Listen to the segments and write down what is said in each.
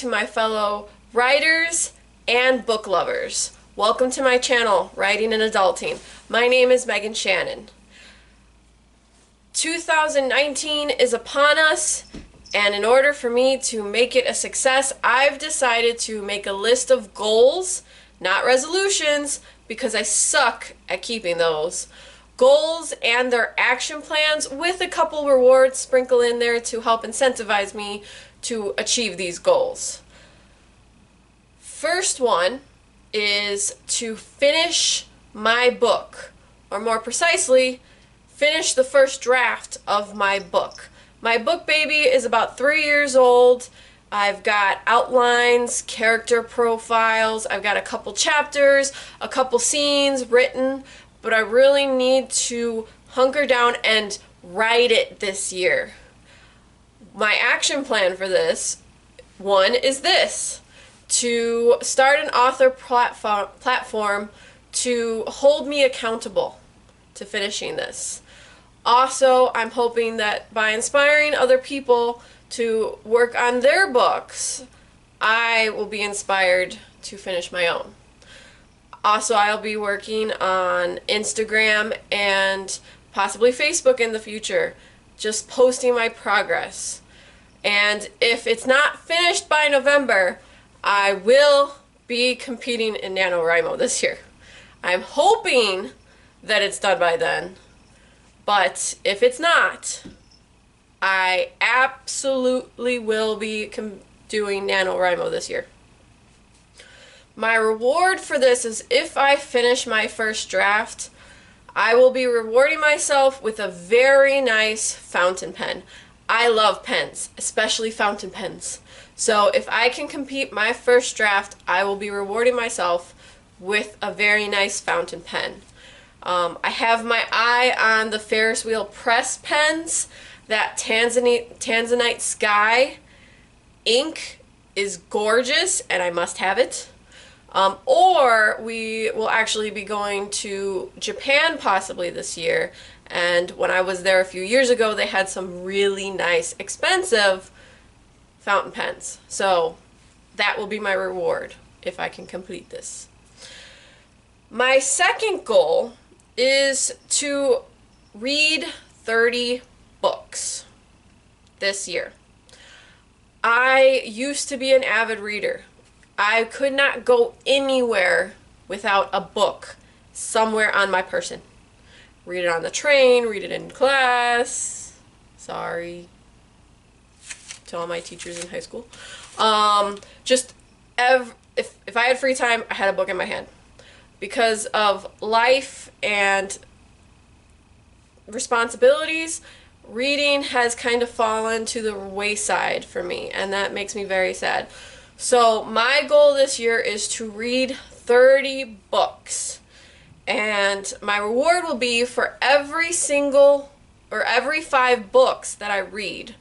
to my fellow writers and book lovers. Welcome to my channel, Writing and Adulting. My name is Meghann Shannon. 2019 is upon us, and in order for me to make it a success, I've decided to make a list of goals, not resolutions, because I suck at keeping those. Goals and their action plans with a couple rewards sprinkled in there to help incentivize me to achieve these goals. First one is to finish my book, or more precisely, finish the first draft of my book. My book baby is about 3 years old. I've got outlines, character profiles, I've got a couple chapters, a couple scenes written, but I really need to hunker down and write it this year. My action plan for this one is this: to start an author platform to hold me accountable to finishing this. Also, I'm hoping that by inspiring other people to work on their books, I will be inspired to finish my own. Also, I'll be working on Instagram and possibly Facebook in the future, just posting my progress. And if it's not finished by November, I will be competing in NaNoWriMo this year. I'm hoping that it's done by then, but if it's not, I absolutely will be doing NaNoWriMo this year. My reward for this is if I finish my first draft, I will be rewarding myself with a very nice fountain pen. I love pens, especially fountain pens. So if I can complete my first draft, I will be rewarding myself with a very nice fountain pen. I have my eye on the Ferris wheel press pens. That Tanzanite Sky ink is gorgeous and I must have it. Or we will actually be going to Japan possibly this year, and when I was there a few years ago they had some really nice expensive fountain pens. So that will be my reward if I can complete this. My second goal is to read 30 books this year. I used to be an avid reader. I could not go anywhere without a book somewhere on my person. Read it on the train, read it in class. Sorry to all my teachers in high school. If I had free time, I had a book in my hand. Because of life and responsibilities, reading has kind of fallen to the wayside for me, and that makes me very sad. So my goal this year is to read 30 books, and my reward will be for every 5 books that I read,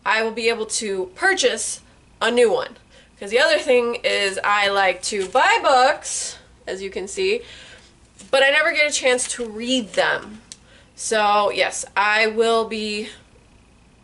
I will be able to purchase a new one. Because the other thing is I like to buy books, as you can see, but I never get a chance to read them. So yes, I will be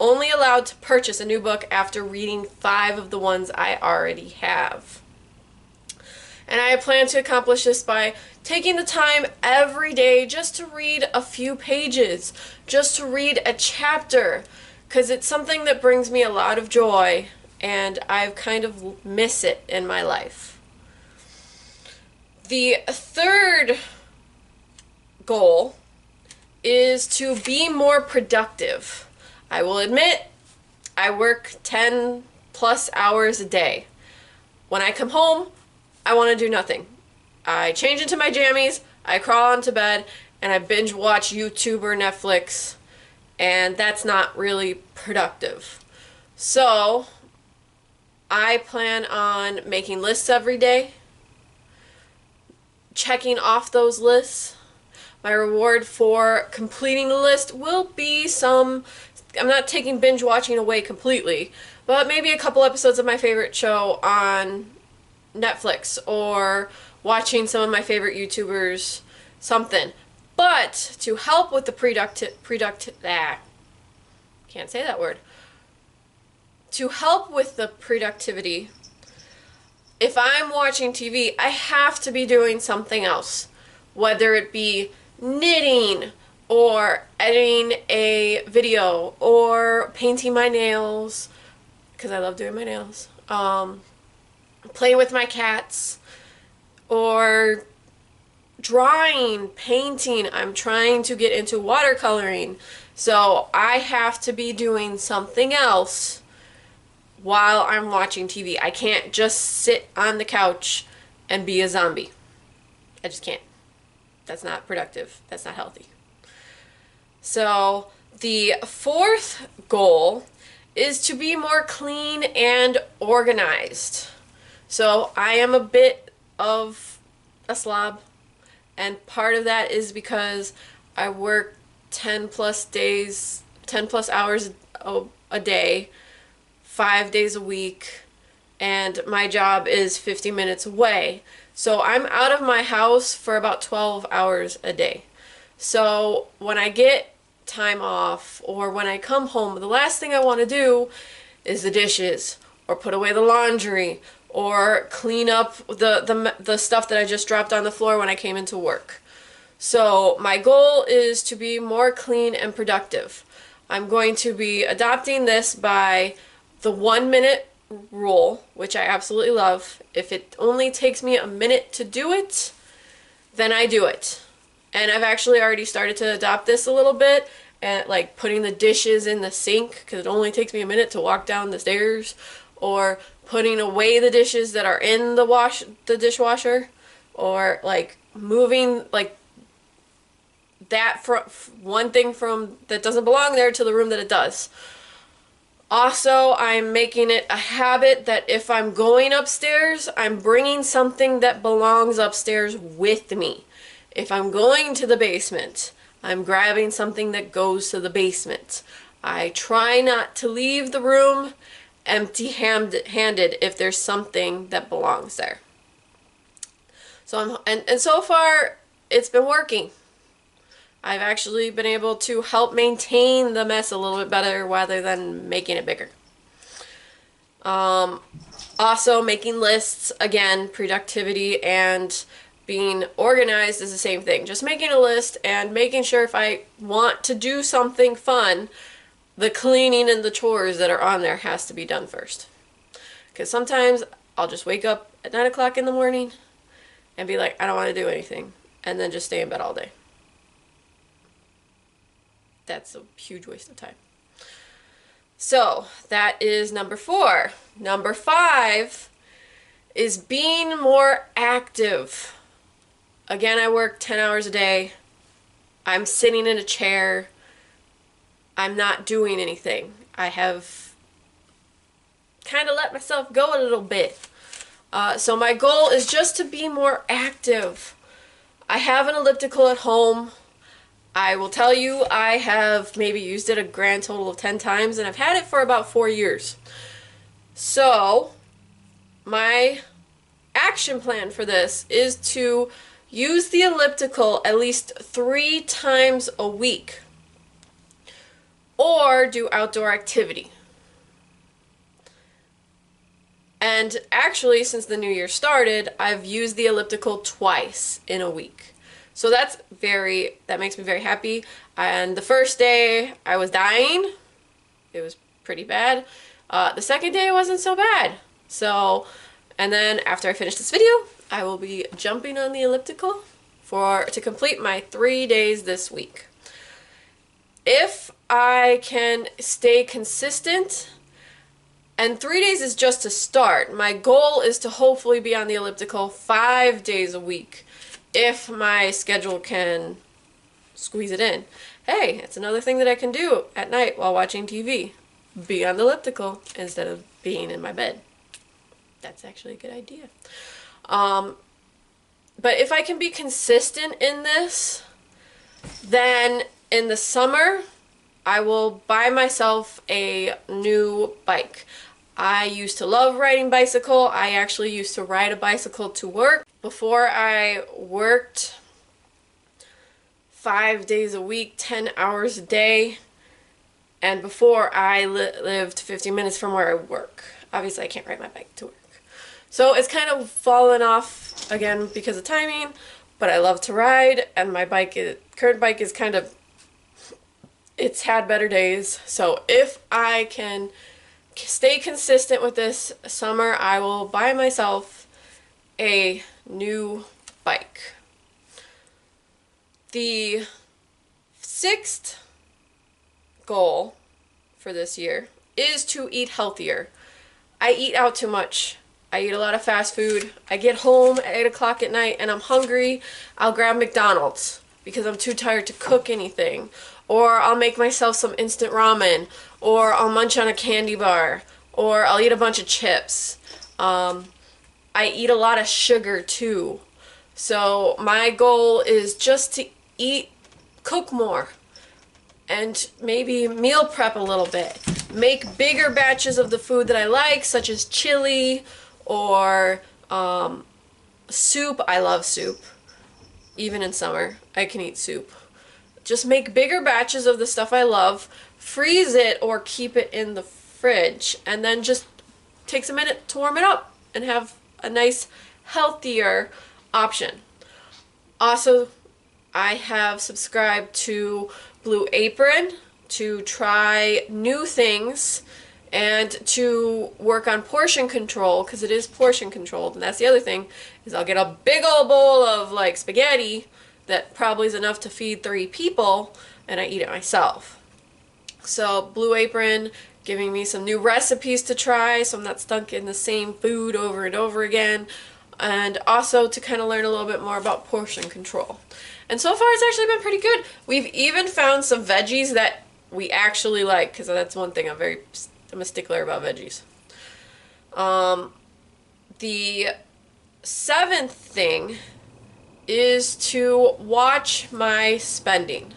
only allowed to purchase a new book after reading 5 of the ones I already have. And I plan to accomplish this by taking the time every day just to read a few pages, just to read a chapter, because it's something that brings me a lot of joy, and I kind of miss it in my life. The third goal is to be more productive. I will admit, I work 10 plus hours a day. When I come home, I want to do nothing. I change into my jammies, I crawl onto bed, and I binge watch YouTube or Netflix, and that's not really productive. So, I plan on making lists every day, checking off those lists. My reward for completing the list will be I'm not taking binge watching away completely, but maybe a couple episodes of my favorite show on Netflix, or watching some of my favorite YouTubers, something. But to help with the can't say that word. To help with the productivity, if I'm watching TV, I have to be doing something else, whether it be knitting or editing a video or painting my nails, because I love doing my nails, playing with my cats, or drawing, painting. I'm trying to get into watercoloring, so I have to be doing something else while I'm watching TV. I can't just sit on the couch and be a zombie. I just can't. That's not productive. That's not healthy. So the fourth goal is to be more clean and organized. So I am a bit of a slob, and part of that is because I work 10 plus days, 10 plus hours a day, 5 days a week, and my job is 50 minutes away. So I'm out of my house for about 12 hours a day. So when I get time off or when I come home, the last thing I want to do is the dishes or put away the laundry or clean up the stuff that I just dropped on the floor when I came into work. So my goal is to be more clean and productive. I'm going to be adopting this by the 1 minute rule, which I absolutely love. If it only takes me a minute to do it, then I do it. And I've actually already started to adopt this a little bit, and like putting the dishes in the sink because it only takes me a minute to walk down the stairs, or putting away the dishes that are in the dishwasher, or like moving like that from one thing from that doesn't belong there to the room that it does. Also, I'm making it a habit that if I'm going upstairs, I'm bringing something that belongs upstairs with me. If I'm going to the basement, I'm grabbing something that goes to the basement. I try not to leave the room empty-handed if there's something that belongs there. So and so far, it's been working. I've actually been able to help maintain the mess a little bit better rather than making it bigger. Also, making lists, again, productivity and being organized is the same thing. Just making a list and making sure if I want to do something fun, the cleaning and the chores that are on there has to be done first. Because sometimes I'll just wake up at 9 o'clock in the morning and be like, I don't want to do anything, and then just stay in bed all day. That's a huge waste of time. So that is number 4. Number 5 is being more active. Again, I work 10 hours a day. I'm sitting in a chair. I'm not doing anything. I have kind of let myself go a little bit. So my goal is just to be more active. I have an elliptical at home. I will tell you, I have maybe used it a grand total of 10 times, and I've had it for about 4 years. So my action plan for this is to use the elliptical at least 3 times a week, or do outdoor activity. And actually, since the new year started, I've used the elliptical twice in a week. So that makes me very happy. And the first day I was dying. It was pretty bad. The second day it wasn't so bad. And then after I finish this video, I will be jumping on the elliptical to complete my 3 days this week. If I can stay consistent, and 3 days is just to start, my goal is to hopefully be on the elliptical 5 days a week, if my schedule can squeeze it in. Hey, it's another thing that I can do at night while watching TV. Be on the elliptical instead of being in my bed. That's actually a good idea. But if I can be consistent in this, then in the summer, I will buy myself a new bike. I used to love riding bicycle. I actually used to ride a bicycle to work. Before I worked 5 days a week, 10 hours a day, and before I lived 50 minutes from where I work. Obviously, I can't ride my bike to work. So it's kind of fallen off again because of timing, but I love to ride, and my current bike is kind of, it's had better days. So if I can stay consistent with this summer, I will buy myself a new bike. The sixth goal for this year is to eat healthier. I eat out too much. I eat a lot of fast food. I get home at 8 o'clock at night and I'm hungry. I'll grab McDonald's because I'm too tired to cook anything. Or I'll make myself some instant ramen. Or I'll munch on a candy bar. Or I'll eat a bunch of chips. I eat a lot of sugar too. So my goal is just to cook more. And maybe meal prep a little bit. Make bigger batches of the food that I like, such as chili or soup. I love soup. Even in summer, I can eat soup. Just make bigger batches of the stuff I love, freeze it or keep it in the fridge, and then just takes a minute to warm it up and have a nice, healthier option. Also, I have subscribed to Blue Apron to try new things and to work on portion control, because it is portion controlled. And that's the other thing, is I'll get a big old bowl of like spaghetti that probably is enough to feed 3 people, and I eat it myself. So Blue Apron giving me some new recipes to try so I'm not stuck in the same food over and over again, and also to kind of learn a little bit more about portion control. And so far it's actually been pretty good. We've even found some veggies that we actually like, because that's one thing I'm a stickler about veggies. The 7th thing is to watch my spending.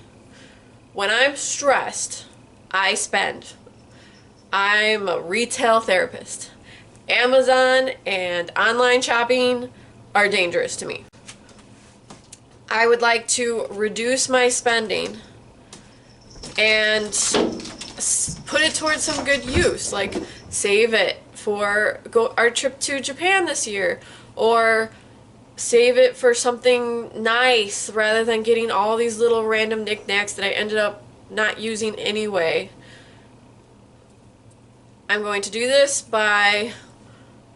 When I'm stressed, I spend. I'm a retail therapist. Amazon and online shopping are dangerous to me. I would like to reduce my spending and put it towards some good use, like save it for our trip to Japan this year, or save it for something nice rather than getting all these little random knickknacks that I ended up not using anyway. I'm going to do this by,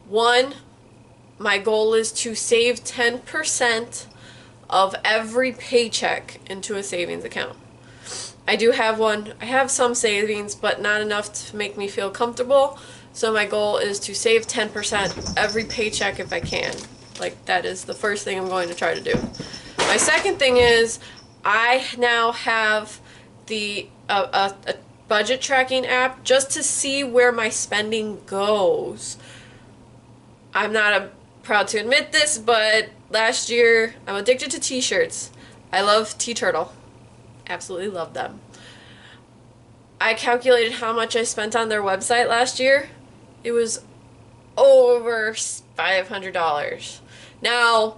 1, my goal is to save 10% of every paycheck into a savings account. I do have one. I have some savings, but not enough to make me feel comfortable. So my goal is to save 10% every paycheck if I can. Like, that is the first thing I'm going to try to do. My second thing is I now have a budget tracking app just to see where my spending goes. I'm not proud to admit this, but last year I'm addicted to t-shirts. I love T-Turtle. Absolutely love them. I calculated how much I spent on their website last year. It was over $500. Now,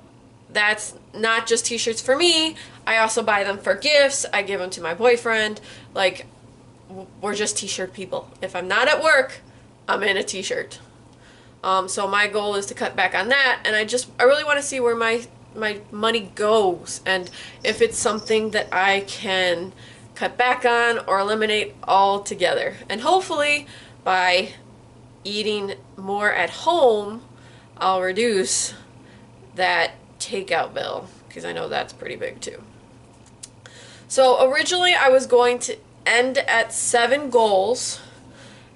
that's not just t-shirts for me. I also buy them for gifts. I give them to my boyfriend. Like, we're just t-shirt people. If I'm not at work, I'm in a t-shirt. So my goal is to cut back on that, and I really want to see where my money goes, and if it's something that I can cut back on or eliminate altogether. And hopefully by eating more at home, I'll reduce that takeout bill, because I know that's pretty big too. So originally I was going to end at 7 goals.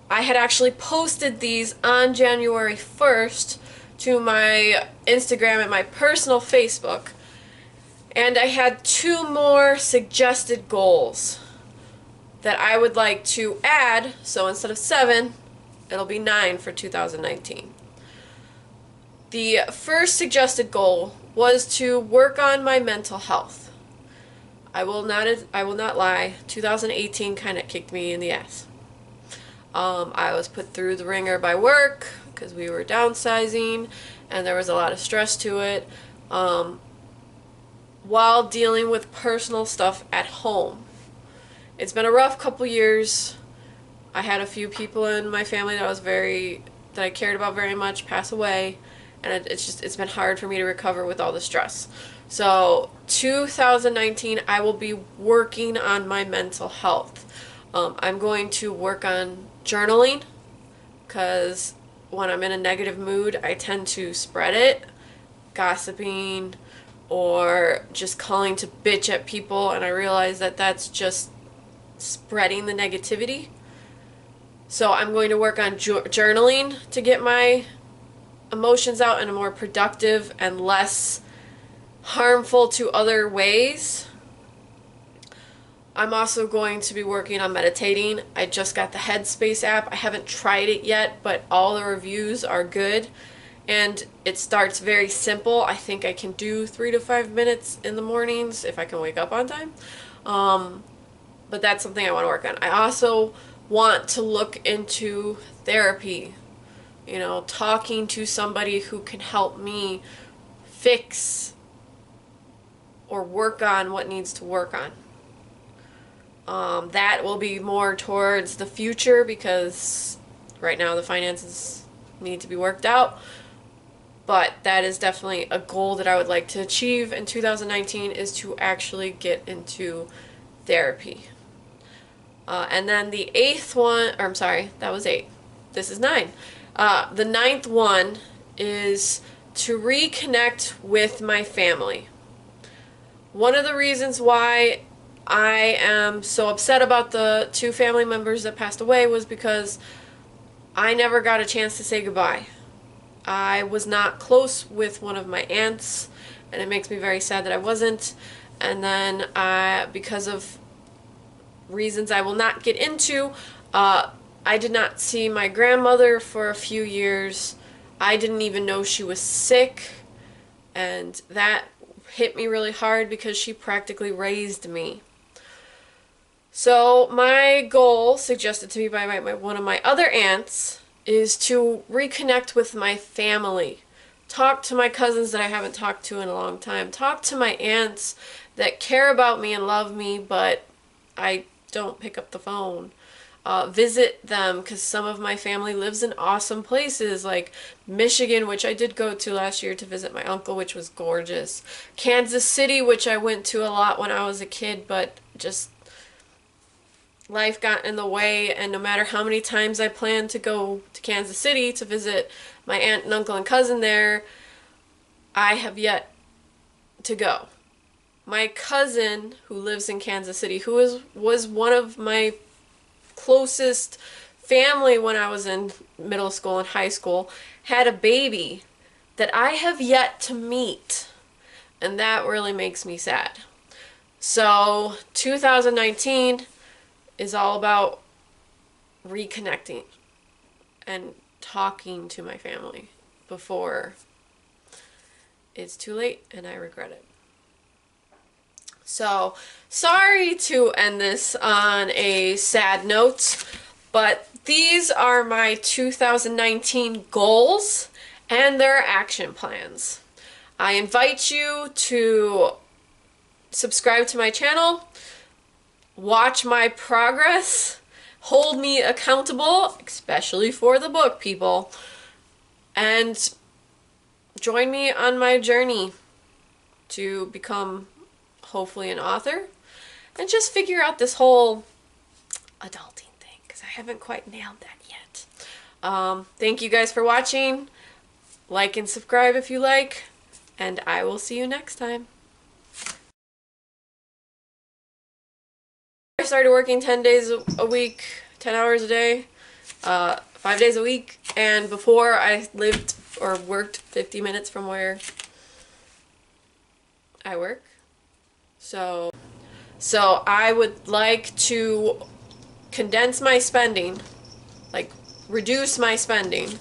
I had actually posted these on January 1st to my Instagram and my personal Facebook, and I had 2 more suggested goals that I would like to add. So instead of 7, it'll be 9 for 2019. The first suggested goal was to work on my mental health. I will not lie, 2018 kind of kicked me in the ass. I was put through the ringer by work because we were downsizing and there was a lot of stress to it, while dealing with personal stuff at home. It's been a rough couple years. I had a few people in my family that I cared about very much pass away, and it's been hard for me to recover with all the stress. So 2019, I will be working on my mental health. I'm going to work on journaling, because when I'm in a negative mood, I tend to spread it, gossiping, or just calling to bitch at people, and I realize that that's just spreading the negativity. So I'm going to work on journaling to get my emotions out in a more productive and less harmful to other ways. I'm also going to be working on meditating. I just got the Headspace app. I haven't tried it yet, but all the reviews are good. And it starts very simple. I think I can do 3 to 5 minutes in the mornings if I can wake up on time. But that's something I want to work on. I also want to look into therapy. You know, talking to somebody who can help me fix or work on what needs to work on. That will be more towards the future, because right now the finances need to be worked out. But that is definitely a goal that I would like to achieve in 2019, is to actually get into therapy. And then the 8th one, or I'm sorry, that was 8. This is 9. The 9th one is to reconnect with my family. One of the reasons why I am so upset about the 2 family members that passed away was because I never got a chance to say goodbye. I was not close with one of my aunts, and it makes me very sad that I wasn't. And then because of reasons I will not get into, I did not see my grandmother for a few years. I didn't even know she was sick, and that hit me really hard because she practically raised me. So my goal, suggested to me by one of my other aunts, is to reconnect with my family. Talk to my cousins that I haven't talked to in a long time. Talk to my aunts that care about me and love me, but I don't pick up the phone. Visit them, because some of my family lives in awesome places like Michigan, which I did go to last year to visit my uncle, which was gorgeous. Kansas City, which I went to a lot when I was a kid, but just life got in the way, and no matter how many times I planned to go to Kansas City to visit my aunt and uncle and cousin there, I have yet to go. My cousin, who lives in Kansas City, who was one of my closest family when I was in middle school and high school, had a baby that I have yet to meet, and that really makes me sad. So 2019 is all about reconnecting and talking to my family before it's too late and I regret it. So, sorry to end this on a sad note, but these are my 2019 goals and their action plans. I invite you to subscribe to my channel, watch my progress, hold me accountable, especially for the book, people, and join me on my journey to become hopefully an author and just figure out this whole adulting thing, because I haven't quite nailed that yet. Thank you guys for watching. Like and subscribe if you like, and I will see you next time. I started working 10 days a week, 10 hours a day, 5 days a week, and before I lived or worked 50 minutes from where I work. So I would like to condense my spending, like reduce my spending,